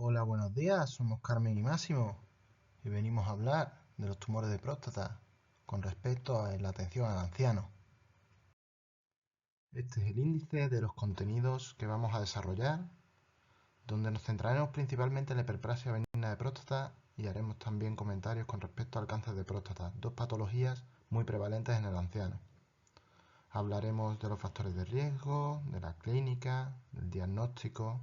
Hola, buenos días, somos Carmen y Máximo y venimos a hablar de los tumores de próstata con respecto a la atención al anciano. Este es el índice de los contenidos que vamos a desarrollar, donde nos centraremos principalmente en la hiperplasia benigna de próstata y haremos también comentarios con respecto al cáncer de próstata, dos patologías muy prevalentes en el anciano. Hablaremos de los factores de riesgo, de la clínica, del diagnóstico.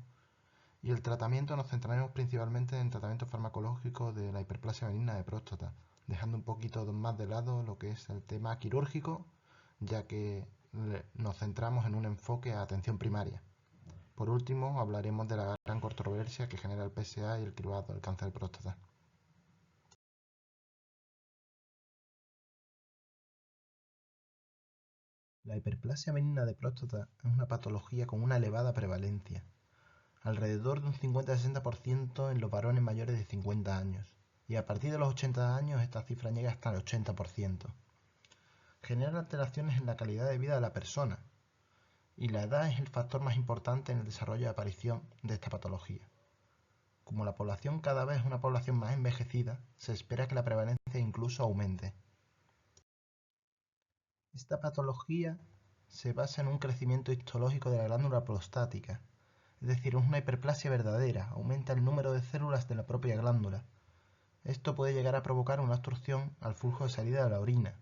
Y el tratamiento nos centraremos principalmente en tratamiento farmacológico de la hiperplasia benigna de próstata, dejando un poquito más de lado lo que es el tema quirúrgico, ya que nos centramos en un enfoque a atención primaria. Por último, hablaremos de la gran controversia que genera el PSA y el cribado del cáncer de próstata. La hiperplasia benigna de próstata es una patología con una elevada prevalencia, alrededor de un 50-60% en los varones mayores de 50 años, y a partir de los 80 años esta cifra llega hasta el 80%. Genera alteraciones en la calidad de vida de la persona, y la edad es el factor más importante en el desarrollo y aparición de esta patología. Como la población cada vez es una población más envejecida, se espera que la prevalencia incluso aumente. Esta patología se basa en un crecimiento histológico de la glándula prostática, es decir, es una hiperplasia verdadera, aumenta el número de células de la propia glándula. Esto puede llegar a provocar una obstrucción al flujo de salida de la orina,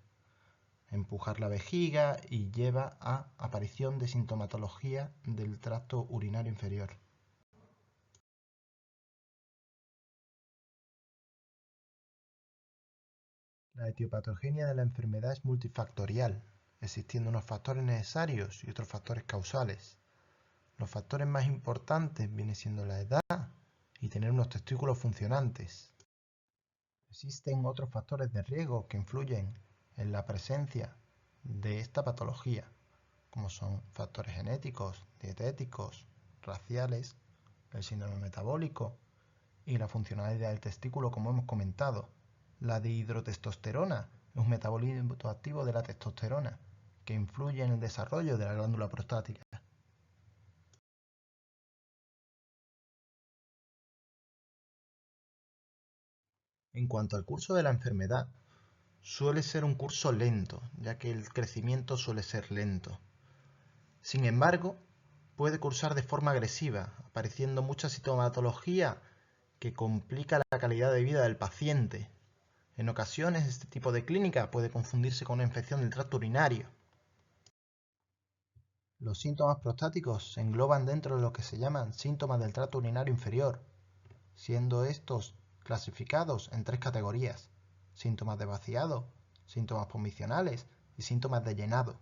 empujar la vejiga y lleva a aparición de sintomatología del tracto urinario inferior. La etiopatogenia de la enfermedad es multifactorial, existiendo unos factores necesarios y otros factores causales. Los factores más importantes vienen siendo la edad y tener unos testículos funcionantes. Existen otros factores de riesgo que influyen en la presencia de esta patología, como son factores genéticos, dietéticos, raciales, el síndrome metabólico y la funcionalidad del testículo, como hemos comentado. La dihidrotestosterona es un metabolismo activo de la testosterona que influye en el desarrollo de la glándula prostática. En cuanto al curso de la enfermedad, suele ser un curso lento, ya que el crecimiento suele ser lento. Sin embargo, puede cursar de forma agresiva, apareciendo mucha sintomatología que complica la calidad de vida del paciente. En ocasiones, este tipo de clínica puede confundirse con una infección del tracto urinario. Los síntomas prostáticos se engloban dentro de lo que se llaman síntomas del tracto urinario inferior, siendo estos clasificados en tres categorías: síntomas de vaciado, síntomas posmicionales y síntomas de llenado.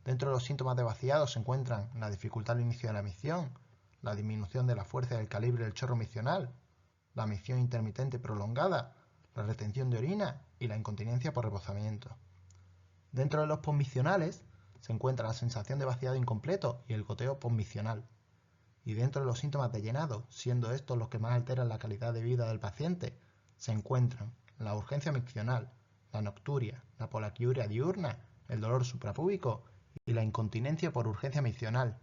Dentro de los síntomas de vaciado se encuentran la dificultad al inicio de la micción, la disminución de la fuerza y del calibre del chorro miccional, la micción intermitente prolongada, la retención de orina y la incontinencia por rebozamiento. Dentro de los posmicionales se encuentra la sensación de vaciado incompleto y el goteo posmicional. Y dentro de los síntomas de llenado, siendo estos los que más alteran la calidad de vida del paciente, se encuentran la urgencia miccional, la nocturia, la poliaquiuria diurna, el dolor suprapúbico y la incontinencia por urgencia miccional.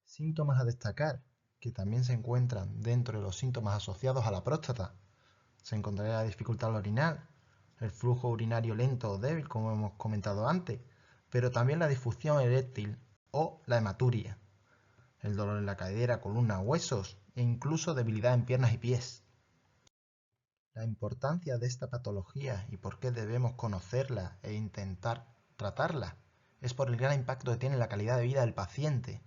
Síntomas a destacar, que también se encuentran dentro de los síntomas asociados a la próstata. Se encontrará la dificultad al orinar, el flujo urinario lento o débil, como hemos comentado antes, pero también la disfunción eréctil o la hematuria, el dolor en la cadera, columna, huesos e incluso debilidad en piernas y pies. La importancia de esta patología y por qué debemos conocerla e intentar tratarla es por el gran impacto que tiene en la calidad de vida del paciente.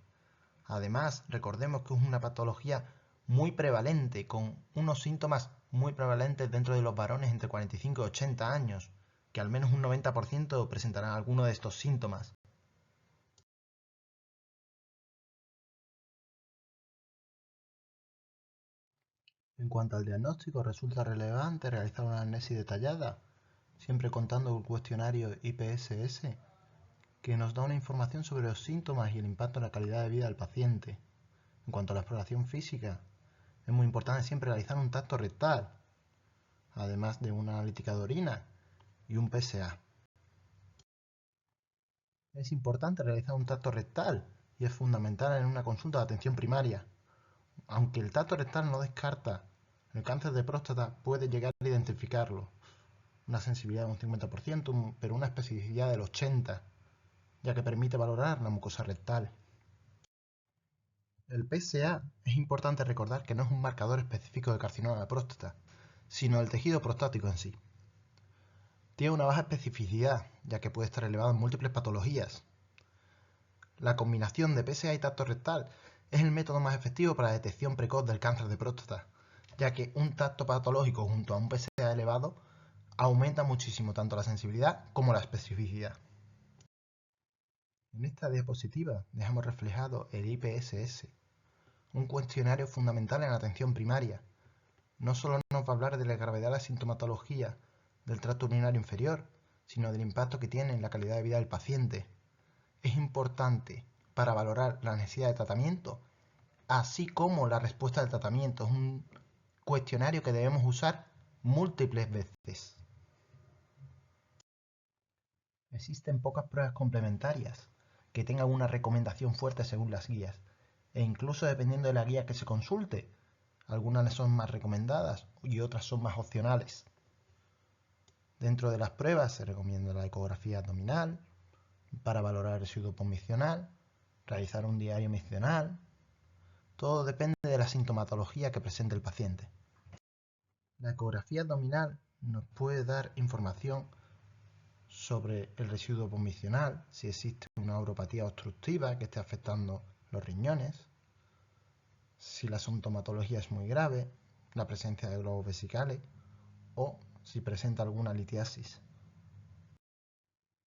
Además, recordemos que es una patología muy prevalente, con unos síntomas muy prevalentes dentro de los varones entre 45 y 80 años, que al menos un 90% presentarán alguno de estos síntomas. En cuanto al diagnóstico, resulta relevante realizar una anamnesis detallada, siempre contando con el cuestionario IPSS, que nos da una información sobre los síntomas y el impacto en la calidad de vida del paciente. En cuanto a la exploración física, es muy importante siempre realizar un tacto rectal, además de una analítica de orina y un PSA. Es importante realizar un tacto rectal y es fundamental en una consulta de atención primaria. Aunque el tacto rectal no descarta el cáncer de próstata, puede llegar a identificarlo. Una sensibilidad de un 50%, pero una especificidad del 80%, ya que permite valorar la mucosa rectal. El PSA es importante recordar que no es un marcador específico de carcinoma de próstata, sino el tejido prostático en sí. Tiene una baja especificidad, ya que puede estar elevado en múltiples patologías. La combinación de PSA y tacto rectal es el método más efectivo para la detección precoz del cáncer de próstata, ya que un tacto patológico junto a un PSA elevado aumenta muchísimo tanto la sensibilidad como la especificidad. En esta diapositiva dejamos reflejado el IPSS, un cuestionario fundamental en la atención primaria. No solo nos va a hablar de la gravedad de la sintomatología del tracto urinario inferior, sino del impacto que tiene en la calidad de vida del paciente. Es importante para valorar la necesidad de tratamiento, así como la respuesta del tratamiento. Es un cuestionario que debemos usar múltiples veces. Existen pocas pruebas complementarias que tengan una recomendación fuerte según las guías, e incluso dependiendo de la guía que se consulte, algunas son más recomendadas y otras son más opcionales. Dentro de las pruebas se recomienda la ecografía abdominal para valorar el residuo posmisional, realizar un diario misional. Todo depende de la sintomatología que presente el paciente. La ecografía abdominal nos puede dar información sobre el residuo posmisional, si existe una uropatía obstructiva que esté afectando los riñones, si la sintomatología es muy grave, la presencia de globos vesicales o si presenta alguna litiasis.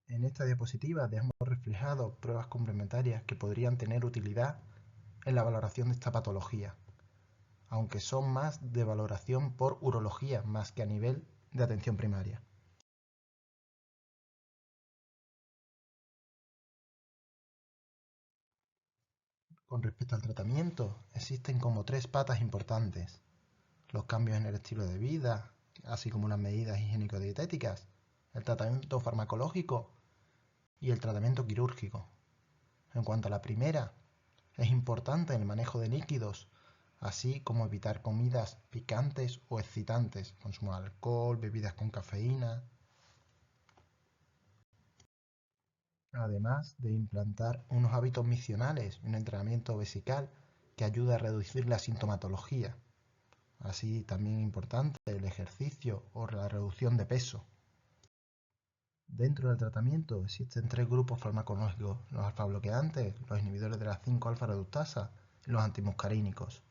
En esta diapositiva dejamos reflejado pruebas complementarias que podrían tener utilidad en la valoración de esta patología, aunque son más de valoración por urología más que a nivel de atención primaria. Con respecto al tratamiento, existen como tres patas importantes: los cambios en el estilo de vida, así como las medidas higiénico-dietéticas, el tratamiento farmacológico y el tratamiento quirúrgico. En cuanto a la primera, es importante el manejo de líquidos, así como evitar comidas picantes o excitantes, consumo de alcohol, bebidas con cafeína, además de implantar unos hábitos misionales y un entrenamiento vesical que ayude a reducir la sintomatología. Así también importante el ejercicio o la reducción de peso. Dentro del tratamiento existen tres grupos farmacológicos: los alfa-bloqueantes, los inhibidores de la 5-alfa-reductasa y los antimuscarínicos.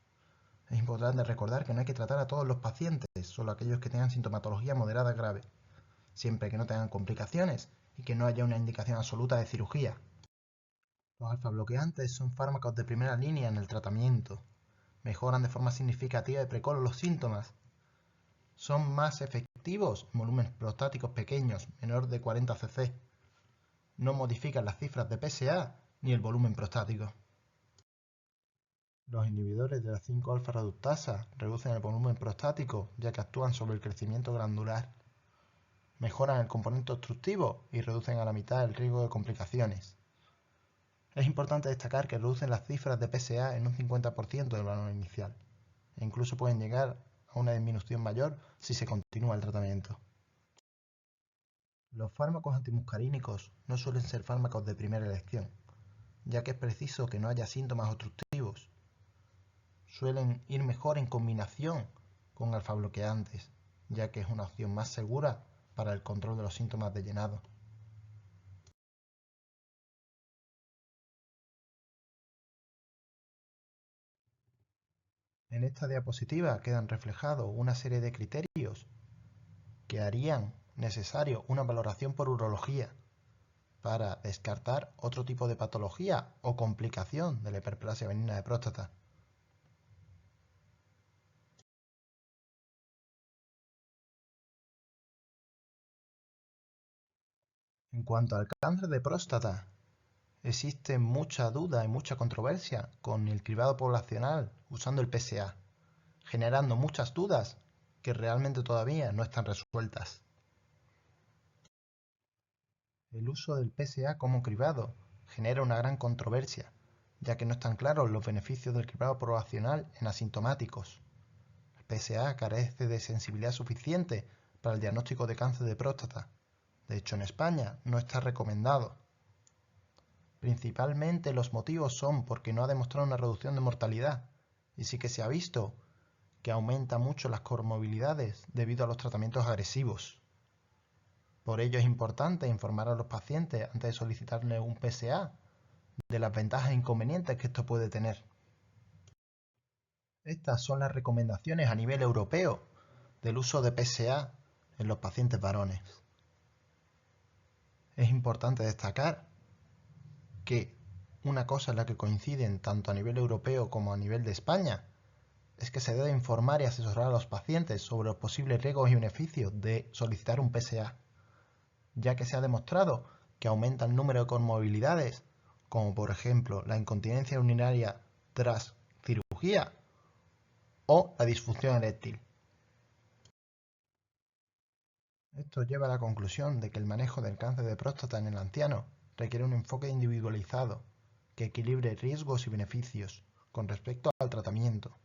Es importante recordar que no hay que tratar a todos los pacientes, solo aquellos que tengan sintomatología moderada grave, siempre que no tengan complicaciones y que no haya una indicación absoluta de cirugía. Los alfa-bloqueantes son fármacos de primera línea en el tratamiento. Mejoran de forma significativa y precoz los síntomas. Son más efectivos en volúmenes prostáticos pequeños, menor de 40 cc. No modifican las cifras de PSA ni el volumen prostático. Los inhibidores de la 5-alfa-reductasa reducen el volumen prostático, ya que actúan sobre el crecimiento glandular. Mejoran el componente obstructivo y reducen a la mitad el riesgo de complicaciones. Es importante destacar que reducen las cifras de PSA en un 50% del valor inicial, e incluso pueden llegar a una disminución mayor si se continúa el tratamiento. Los fármacos antimuscarínicos no suelen ser fármacos de primera elección, ya que es preciso que no haya síntomas obstructivos. Suelen ir mejor en combinación con alfa-bloqueantes, ya que es una opción más segura para el control de los síntomas de llenado. En esta diapositiva quedan reflejados una serie de criterios que harían necesario una valoración por urología para descartar otro tipo de patología o complicación de la hiperplasia benigna de próstata. En cuanto al cáncer de próstata, existe mucha duda y mucha controversia con el cribado poblacional usando el PSA, generando muchas dudas que realmente todavía no están resueltas. El uso del PSA como cribado genera una gran controversia, ya que no están claros los beneficios del cribado poblacional en asintomáticos. El PSA carece de sensibilidad suficiente para el diagnóstico de cáncer de próstata. De hecho, en España no está recomendado. Principalmente los motivos son porque no ha demostrado una reducción de mortalidad, y sí que se ha visto que aumenta mucho las comorbilidades debido a los tratamientos agresivos. Por ello es importante informar a los pacientes antes de solicitarle un PSA de las ventajas e inconvenientes que esto puede tener. Estas son las recomendaciones a nivel europeo del uso de PSA en los pacientes varones. Es importante destacar que una cosa en la que coinciden tanto a nivel europeo como a nivel de España es que se debe informar y asesorar a los pacientes sobre los posibles riesgos y beneficios de solicitar un PSA, ya que se ha demostrado que aumenta el número de comorbilidades, como por ejemplo la incontinencia urinaria tras cirugía o la disfunción eréctil. Esto lleva a la conclusión de que el manejo del cáncer de próstata en el anciano requiere un enfoque individualizado que equilibre riesgos y beneficios con respecto al tratamiento.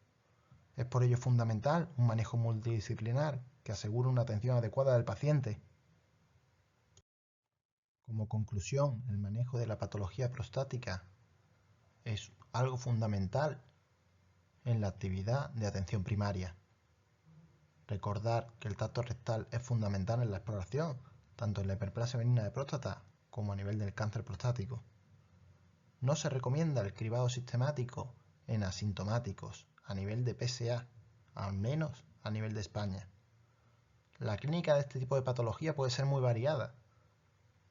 Es por ello fundamental un manejo multidisciplinar que asegure una atención adecuada del paciente. Como conclusión, el manejo de la patología prostática es algo fundamental en la actividad de atención primaria. Recordar que el tacto rectal es fundamental en la exploración, tanto en la hiperplasia benigna de próstata como a nivel del cáncer prostático. No se recomienda el cribado sistemático en asintomáticos a nivel de PSA, al menos a nivel de España. La clínica de este tipo de patología puede ser muy variada.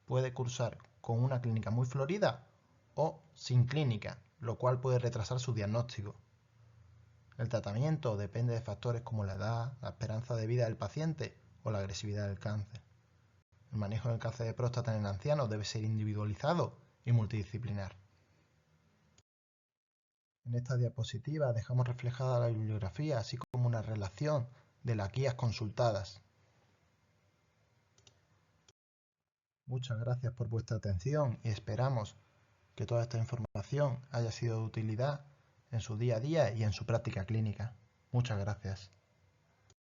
Puede cursar con una clínica muy florida o sin clínica, lo cual puede retrasar su diagnóstico. El tratamiento depende de factores como la edad, la esperanza de vida del paciente o la agresividad del cáncer. El manejo del cáncer de próstata en el anciano debe ser individualizado y multidisciplinar. En esta diapositiva dejamos reflejada la bibliografía, así como una relación de las guías consultadas. Muchas gracias por vuestra atención y esperamos que toda esta información haya sido de utilidad en su día a día y en su práctica clínica. Muchas gracias.